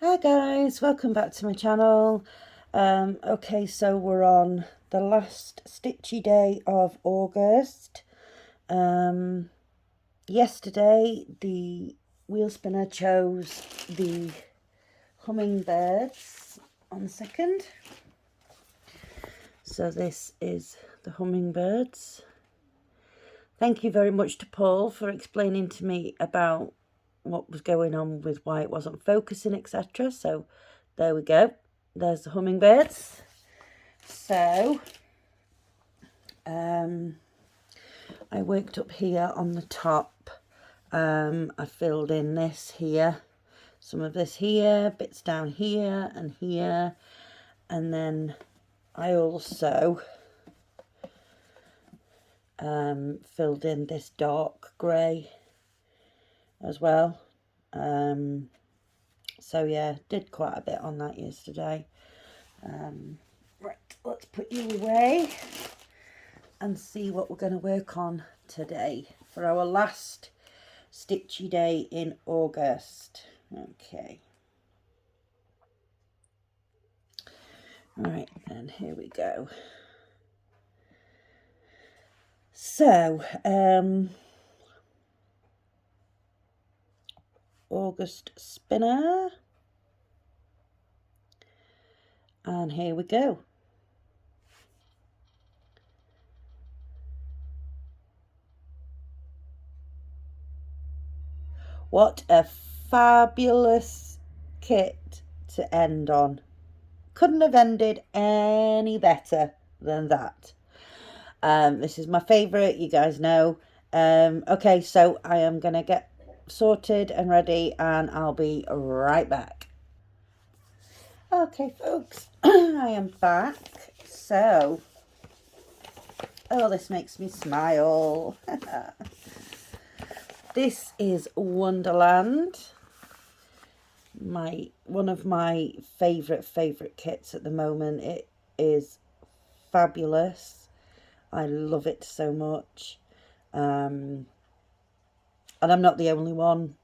Hi guys, welcome back to my channel. Okay, so we're on the last stitchy day of August. Yesterday the wheel spinner chose the hummingbirds. One second. So this is the hummingbirds. Thank you very much to Paul for explaining to me about what was going on with why it wasn't focusing, etc. So there we go. There's the hummingbirds. So I worked up here on the top. I filled in this here, some of this here, bits down here and here, and then I also filled in this dark grey as well. So yeah, did quite a bit on that yesterday. Right, let's put you away and see what we're going to work on today for our last stitchy day in August. Okay. All right, and here we go. So, August spinner. And here we go. What a fabulous kit to end on. Couldn't have ended any better than that. This is my favourite, you guys know. Okay, so I am going to get sorted and ready and I'll be right back. Okay, folks, I am back. So, oh, this makes me smile. This is Wonderland. One of my favourite kits at the moment. It is fabulous. I love it so much. And I'm not the only one.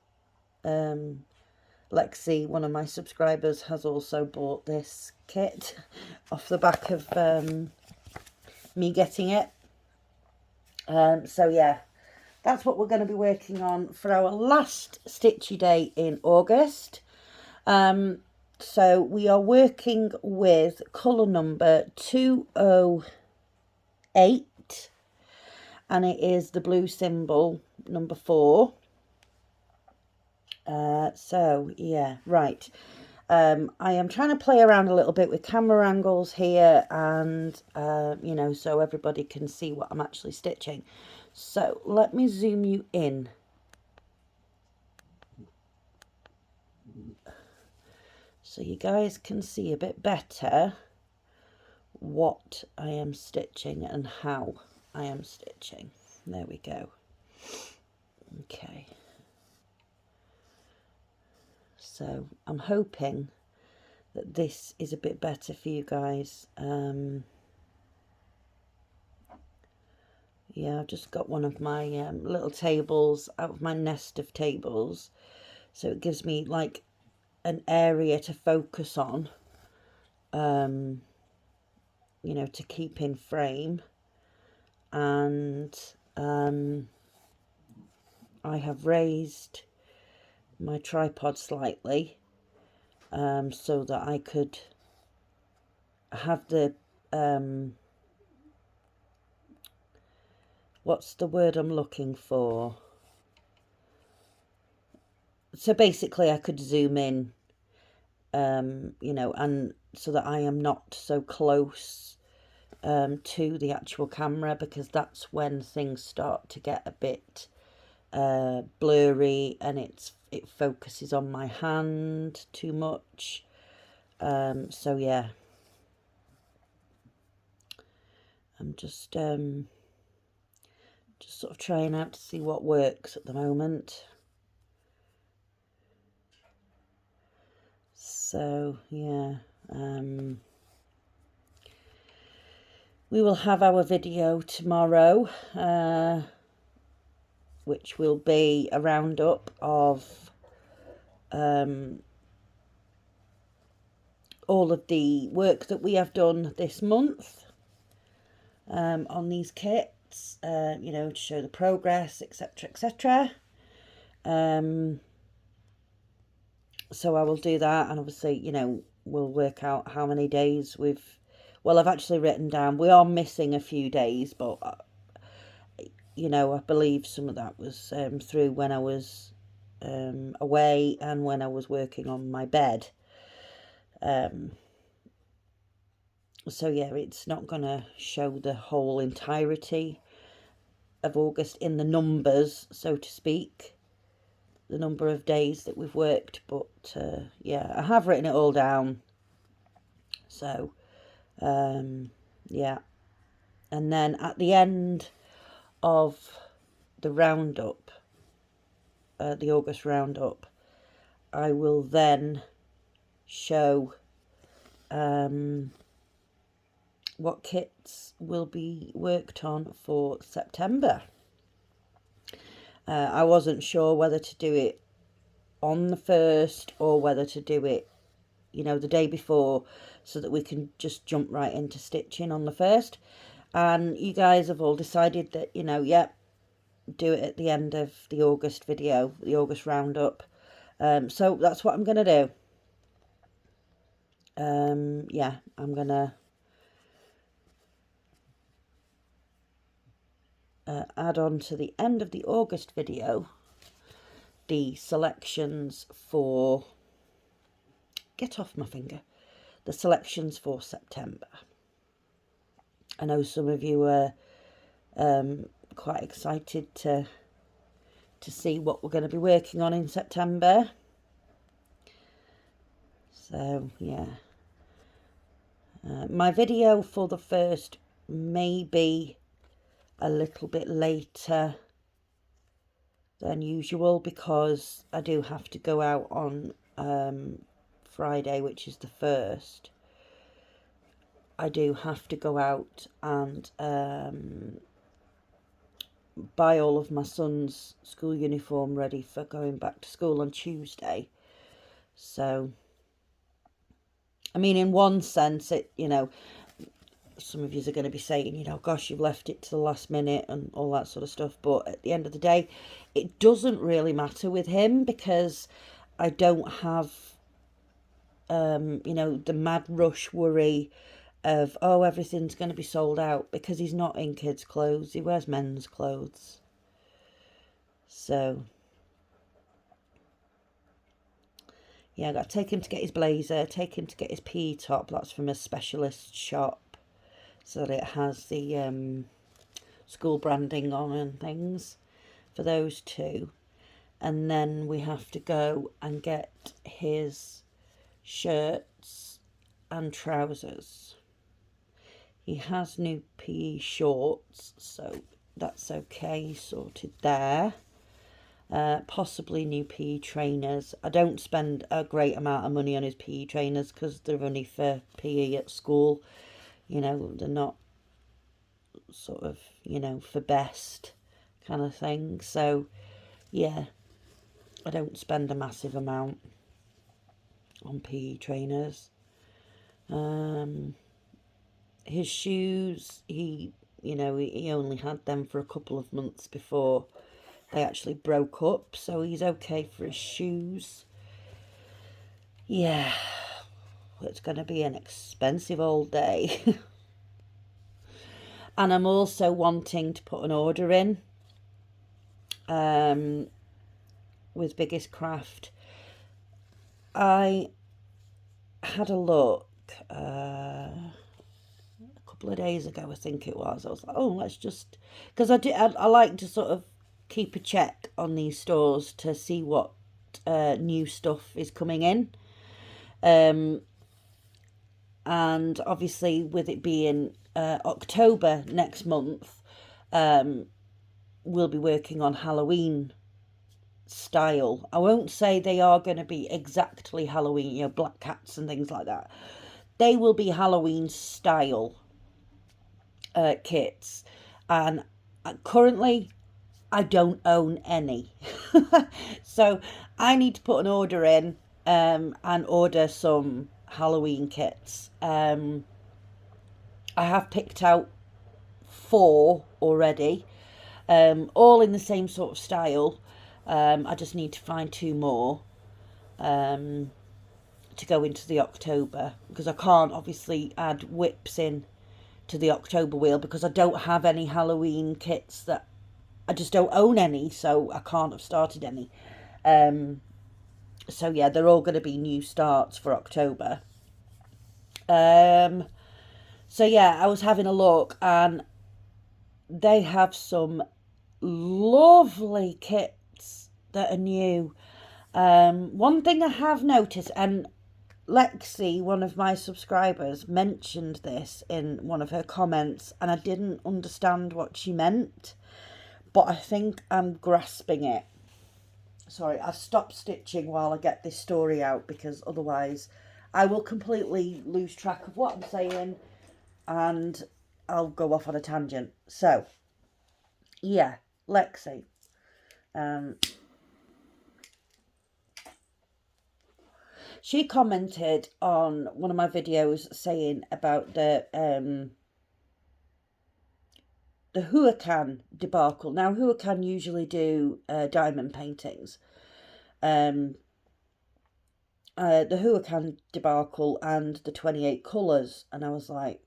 Lexi, one of my subscribers, has also bought this kit off the back of me getting it. So yeah, that's what we're going to be working on for our last stitchy day in August. So we are working with colour number 208, and it is the blue symbol number 4. So yeah, right. I am trying to play around a little bit with camera angles here and, you know, so everybody can see what I'm actually stitching. So let me zoom you in. So you guys can see a bit better what I am stitching and how I am stitching. There we go. Okay. So I'm hoping that this is a bit better for you guys. Yeah, I've just got one of my little tables out of my nest of tables. So it gives me like an area to focus on, you know, to keep in frame. And I have raised my tripod slightly so that I could have the, what's the word I'm looking for? So basically I could zoom in, you know, and so that I am not so close to the actual camera, because that's when things start to get a bit blurry and it focuses on my hand too much. So yeah, I'm just sort of trying out to see what works at the moment. So yeah, we will have our video tomorrow, which will be a roundup of all of the work that we have done this month on these kits, you know, to show the progress, etc, etc. So I will do that, and obviously, you know, we'll work out how many days well, I've actually written down, we are missing a few days, but you know, I believe some of that was through when I was away and when I was working on my bed. So yeah, it's not going to show the whole entirety of August in the numbers, so to speak, the number of days that we've worked, but yeah, I have written it all down. So yeah, and then at the end of the roundup, the August roundup, I will then show what kits will be worked on for September. I wasn't sure whether to do it on the 1st or whether to do it, you know, the day before, so that we can just jump right into stitching on the 1st. And you guys have all decided that, you know, yeah, do it at the end of the August video, the August roundup. So that's what I'm going to do. Yeah, I'm going to add on to the end of the August video the selections for, get off my finger, the selections for September. I know some of you are quite excited to see what we're going to be working on in September. So yeah, my video for the 1st may be a little bit later than usual, because I do have to go out on Friday, which is the 1st. I do have to go out and buy all of my son's school uniform ready for going back to school on Tuesday. So, I mean, in one sense, it, you know, some of you are going to be saying, you know, gosh, you've left it to the last minute and all that sort of stuff. But at the end of the day, it doesn't really matter with him, because I don't have, you know, the mad rush worry of, oh, everything's going to be sold out, because he's not in kids' clothes. He wears men's clothes. So, yeah, I got to take him to get his blazer, take him to get his PE top. That's from a specialist shop, so that it has the school branding on and things for those two. And then we have to go and get his shirts and trousers. He has new PE shorts, so that's okay, sorted there. Possibly new PE trainers. I don't spend a great amount of money on his PE trainers, because they're only for PE at school. You know, they're not sort of, you know, for best kind of thing. So, yeah, I don't spend a massive amount on PE trainers. His shoes, he only had them for a couple of months before they actually broke up, so he's okay for his shoes. Yeah, it's going to be an expensive old day. And I'm also wanting to put an order in with Biggest Craft. I had a look a couple of days ago, I think it was. I was like, oh, let's just, because I like to sort of keep a check on these stores to see what new stuff is coming in. And obviously, with it being October next month, we'll be working on Halloween style. I won't say they are going to be exactly Halloween, you know, black cats and things like that. They will be Halloween style kits. And currently, I don't own any. So I need to put an order in and order some Halloween kits. I have picked out 4 already, all in the same sort of style. I just need to find 2 more to go into the October, because I can't obviously add whips in to the October wheel because I don't have any Halloween kits. That I just don't own any, so I can't have started any. So yeah, they're all going to be new starts for October. So yeah, I was having a look and they have some lovely kits that are new. One thing I have noticed, and Lexi, one of my subscribers, mentioned this in one of her comments, and I didn't understand what she meant, but I think I'm grasping it. Sorry, I've stopped stitching while I get this story out, because otherwise I will completely lose track of what I'm saying and I'll go off on a tangent. So, yeah, Lexi. She commented on one of my videos saying about the Huracan debacle. Now, Huracan usually do diamond paintings. The Huracan debacle and the 28 colours, and I was like,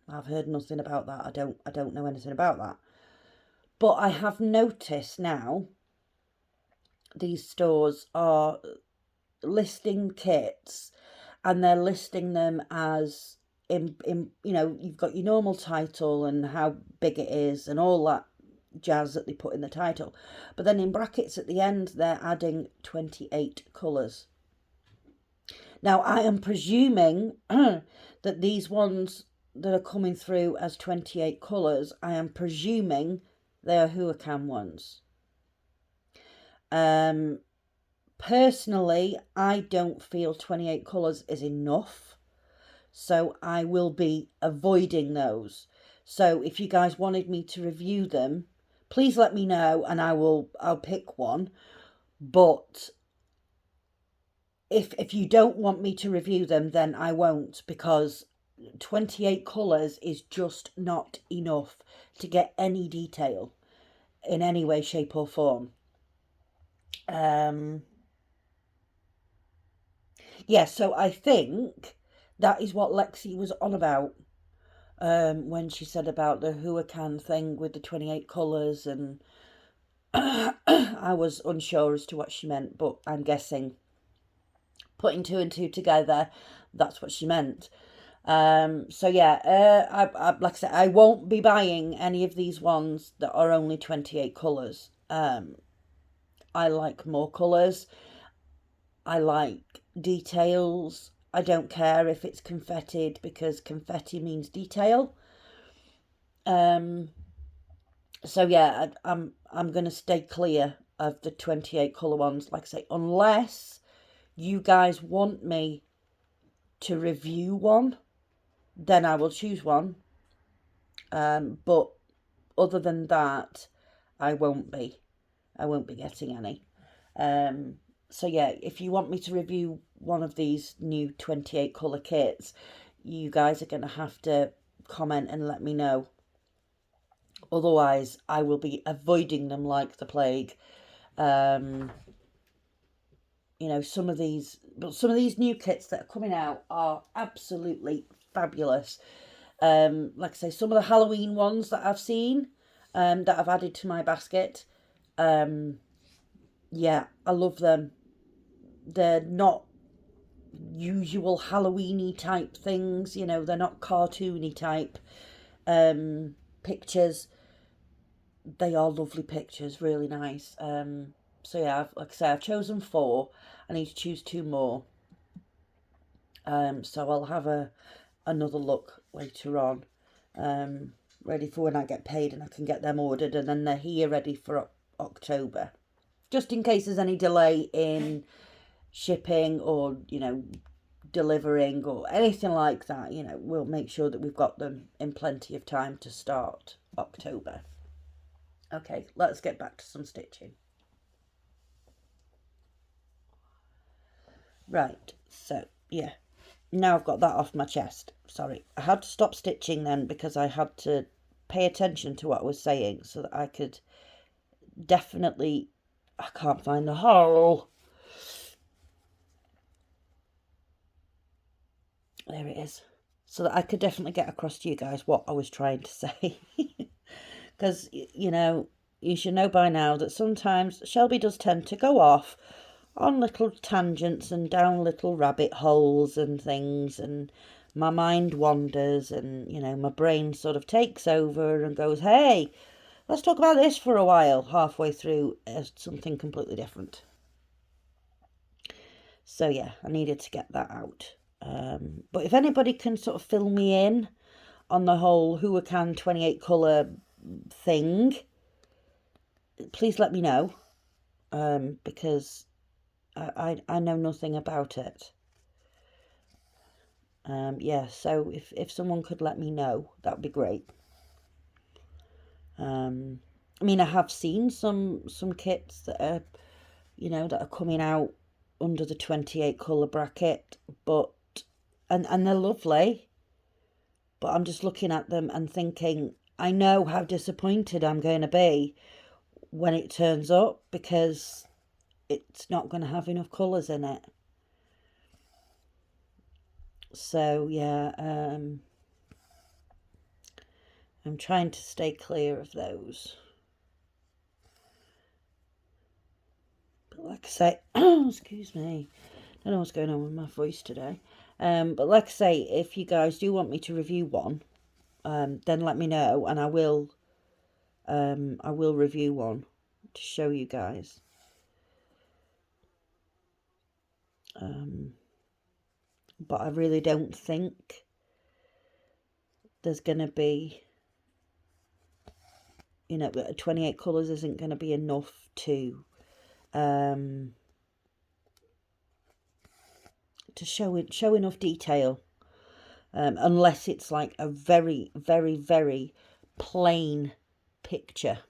I've heard nothing about that. I don't know anything about that. But I have noticed now these stores are listing kits, and they're listing them as in you know, you've got your normal title and how big it is and all that jazz that they put in the title, but then in brackets at the end they're adding 28 colours. Now I am presuming that these ones that are coming through as 28 colours, I am presuming they are Huracan ones. Personally, I don't feel 28 colours is enough, so I will be avoiding those. So if you guys wanted me to review them, please let me know and I'll pick one. But if you don't want me to review them, then I won't, because 28 colours is just not enough to get any detail in any way, shape or form. Yeah, so I think that is what Lexi was on about when she said about the Huracan thing with the 28 colours, and I was unsure as to what she meant, but I'm guessing, putting 2 and 2 together, that's what she meant. So yeah, I like I said, I won't be buying any of these ones that are only 28 colours. I like more colours. I like details. I don't care if it's confettied, because confetti means detail. So yeah, I'm going to stay clear of the 28 colour ones, like I say, unless you guys want me to review one, then I will choose one. But other than that, I won't be getting any. So yeah, if you want me to review one of these new 28 colour kits, you guys are going to have to comment and let me know. Otherwise, I will be avoiding them like the plague. You know, some of these new kits that are coming out are absolutely fabulous. Like I say, some of the Halloween ones that I've seen, that I've added to my basket, yeah, I love them. They're not usual Halloweeny type things, you know, they're not cartoony type pictures. They are lovely pictures, really nice. So yeah, like I say, I've chosen 4. I need to choose 2 more. So I'll have another look later on, ready for when I get paid and I can get them ordered, and then they're here ready for October. Just in case there's any delay in shipping or, you know, delivering or anything like that, you know, we'll make sure that we've got them in plenty of time to start October. Okay, let's get back to some stitching. Right, so yeah, Now I've got that off my chest. Sorry, I had to stop stitching then because I had to pay attention to what I was saying so that I could definitely... I can't find the hole. There it is. So that I could definitely get across to you guys what I was trying to say. Because, you know, you should know by now that sometimes Shelby does tend to go off on little tangents and down little rabbit holes and things, and my mind wanders, and, you know, my brain sort of takes over and goes, hey, let's talk about this for a while, halfway through something completely different. So yeah, I needed to get that out. But if anybody can sort of fill me in on the whole Who-A-Can 28 colour thing, please let me know, because I know nothing about it. Yeah, so if someone could let me know, that would be great. I mean, I have seen some kits that are, you know, that are coming out under the 28 colour bracket, but and they're lovely, but I'm just looking at them and thinking, I know how disappointed I'm going to be when it turns up, because it's not going to have enough colours in it. So yeah, I'm trying to stay clear of those. But like I say, excuse me, I don't know what's going on with my voice today. But like I say, if you guys do want me to review one, then let me know, and I will review one to show you guys. But I really don't think there's going to be, you know, 28 colours isn't going to be enough to show enough detail, unless it's like a very, very, very plain picture.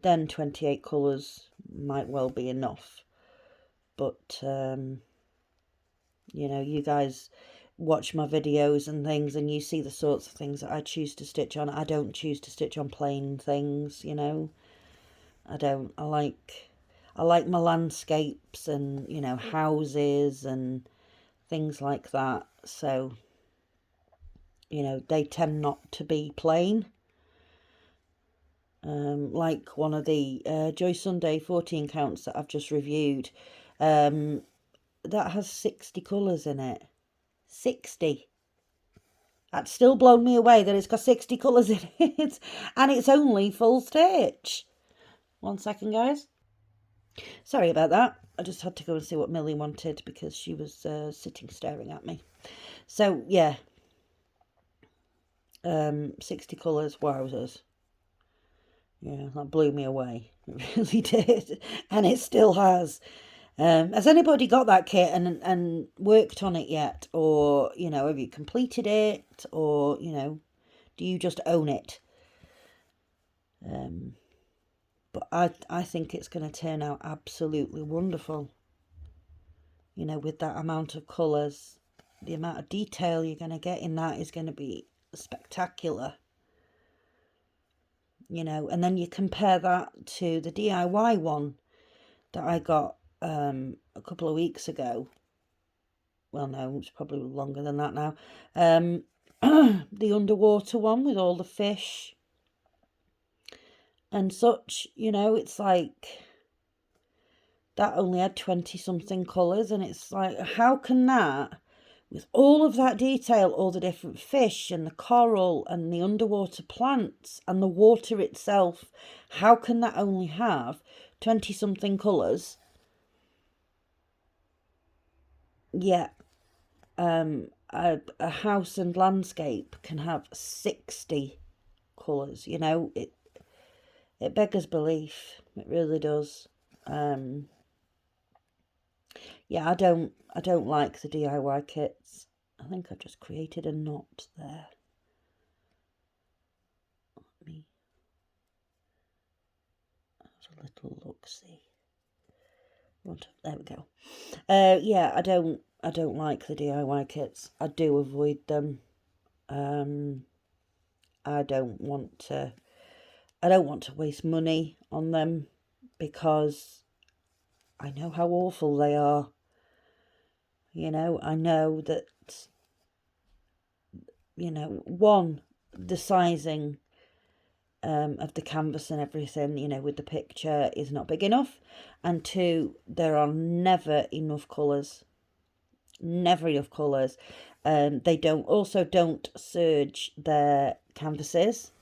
Then 28 colours might well be enough. But, you know, you guys watch my videos and things, and you see the sorts of things that I choose to stitch on. I don't choose to stitch on plain things, you know. I don't. I like my landscapes and, you know, houses and things like that. So, you know, they tend not to be plain. Like one of the Joy Sunday 14 counts that I've just reviewed, that has 60 colours in it. 60. That's still blown me away that it's got 60 colours in it, and it's only full stitch. 1 second, guys. Sorry about that. I just had to go and see what Millie wanted because she was sitting staring at me. So, yeah. 60 colours, wowzers. Yeah, that blew me away. It really did. And it still has. Has anybody got that kit and worked on it yet? Or, you know, have you completed it? Or, you know, do you just own it? But I think it's going to turn out absolutely wonderful. You know, with that amount of colours, the amount of detail you're going to get in that is going to be spectacular. You know, and then you compare that to the DIY one that I got a couple of weeks ago. Well, no, it's probably longer than that now. The underwater one with all the fish and such, you know, it's like that only had 20 something colours, and it's like, how can that, with all of that detail, all the different fish and the coral and the underwater plants and the water itself, how can that only have 20 something colours? Yeah, a house and landscape can have 60 colours, you know. It beggars belief. It really does. Yeah, I don't like the DIY kits. I think I've just created a knot there. Let me have a little look-see. There we go. Yeah, I don't like the DIY kits. I do avoid them. I don't want to waste money on them because I know how awful they are. You know, I know that, you know, one, the sizing of the canvas and everything, you know, with the picture is not big enough. And two, there are never enough colours. Never enough colours. They don't serge their canvases,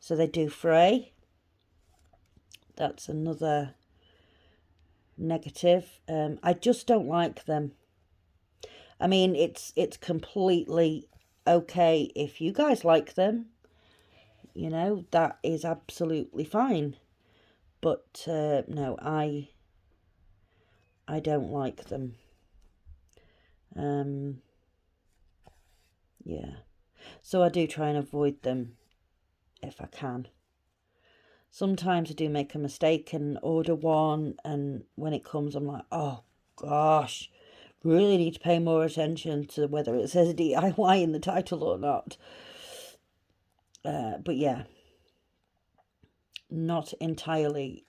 so they do fray. That's another negative. I just don't like them. I mean, it's completely okay if you guys like them. You know, that is absolutely fine. But no, I don't like them. Yeah. So I do try and avoid them if I can. Sometimes I do make a mistake and order one, and when it comes I'm like, oh gosh, really need to pay more attention to whether it says DIY in the title or not. But yeah, not entirely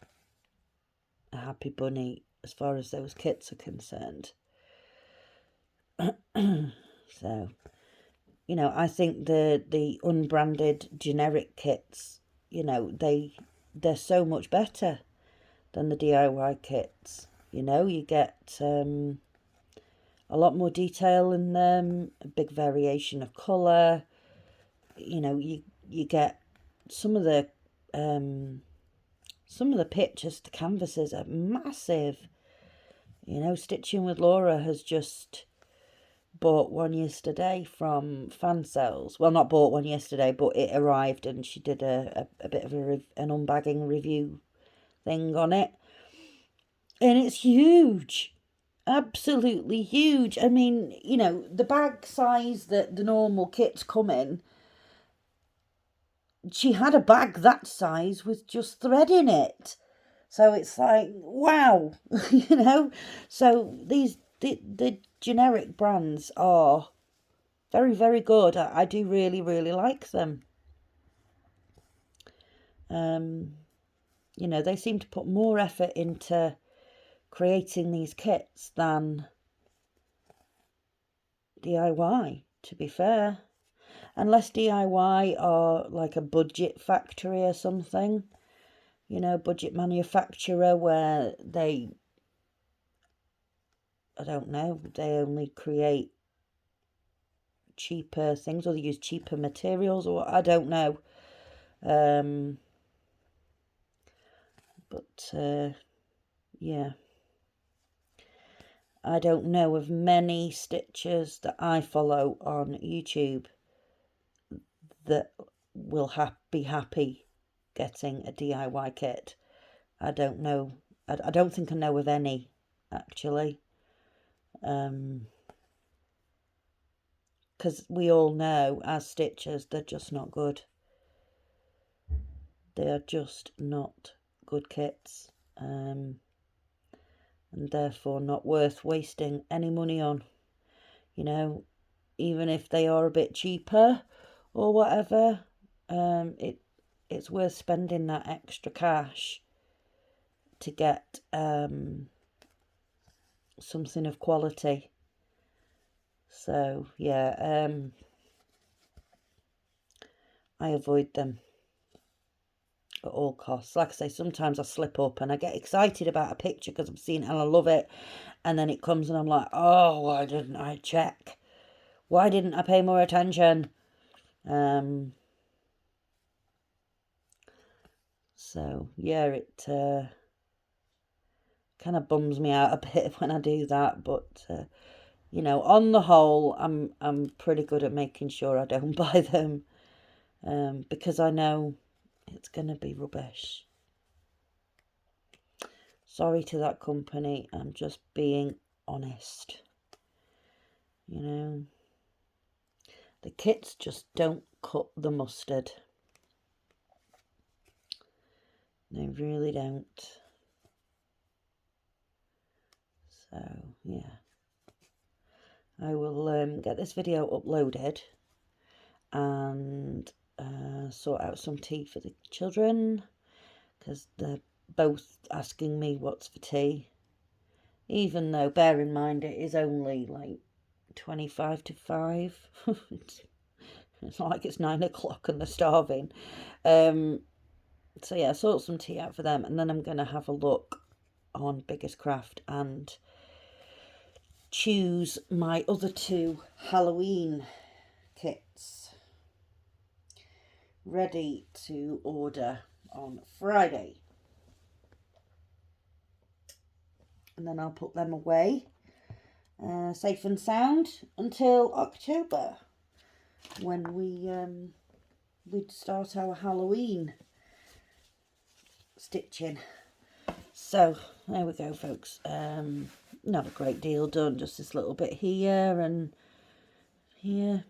a happy bunny as far as those kits are concerned. So, you know, I think the unbranded generic kits, you know, they're so much better than the DIY kits. You know, you get a lot more detail in them, a big variation of colour. You know, you get some of the pictures, the canvases are massive. You know, Stitching with Laura has just bought one yesterday from Fansales. Well, not bought one yesterday, but it arrived and she did a bit of an unbagging review thing on it. And it's huge. Absolutely huge. I mean, you know, the bag size that the normal kits come in, she had a bag that size with just thread in it. So it's like, wow, you know. So the generic brands are very, very good. I do really, really like them. You know, they seem to put more effort into creating these kits than DIY, to be fair. Unless DIY are like a budget factory or something, you know, budget manufacturer where they, I don't know, they only create cheaper things or they use cheaper materials or I don't know. But yeah, I don't know of many stitchers that I follow on YouTube that will be happy getting a DIY kit. I don't know. I don't think I know of any, actually. Because we all know, as stitchers, they're just not good. They are just not good kits. And therefore not worth wasting any money on. You know, even if they are a bit cheaper or whatever, it's worth spending that extra cash to get something of quality. So yeah, I avoid them at all costs. Like I say, sometimes I slip up and I get excited about a picture because I've seen it and I love it, and then it comes and I'm like, oh, why didn't I check? Why didn't I pay more attention? So yeah, it kind of bums me out a bit when I do that, but you know, on the whole, I'm pretty good at making sure I don't buy them, because I know it's going to be rubbish. Sorry to that company, I'm just being honest. You know, the kits just don't cut the mustard. They really don't. So, yeah. I will get this video uploaded and sort out some tea for the children, because they're both asking me what's for tea, even though, bear in mind, it is only like 25 to 5. It's not like it's 9 o'clock and they're starving. So yeah, sort some tea out for them, and then I'm going to have a look on Biggest Craft and choose my other 2 Halloween kits ready to order on Friday. And then I'll put them away safe and sound until October, when we'd start our Halloween stitching. So there we go, folks. Not a great deal done, just this little bit here and here.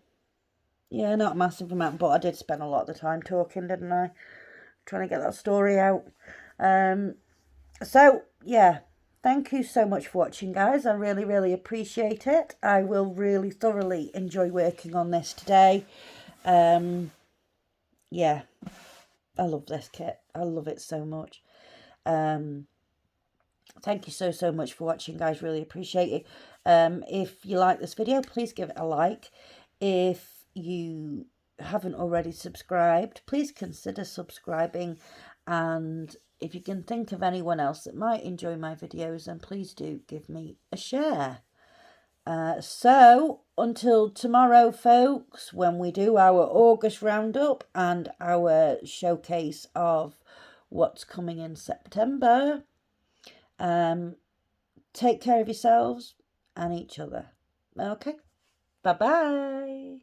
Yeah, not a massive amount, but I did spend a lot of the time talking, didn't I? Trying to get that story out. So yeah, thank you so much for watching, guys. I really, really appreciate it. I will really thoroughly enjoy working on this today. Yeah, I love this kit. I love it so much. Thank you so much for watching, guys. Really appreciate it. If you like this video, please give it a like. If you haven't already subscribed, please consider subscribing. And if you can think of anyone else that might enjoy my videos, then please do give me a share. So until tomorrow, folks, when we do our August roundup and our showcase of what's coming in September, take care of yourselves and each other. Okay, bye bye.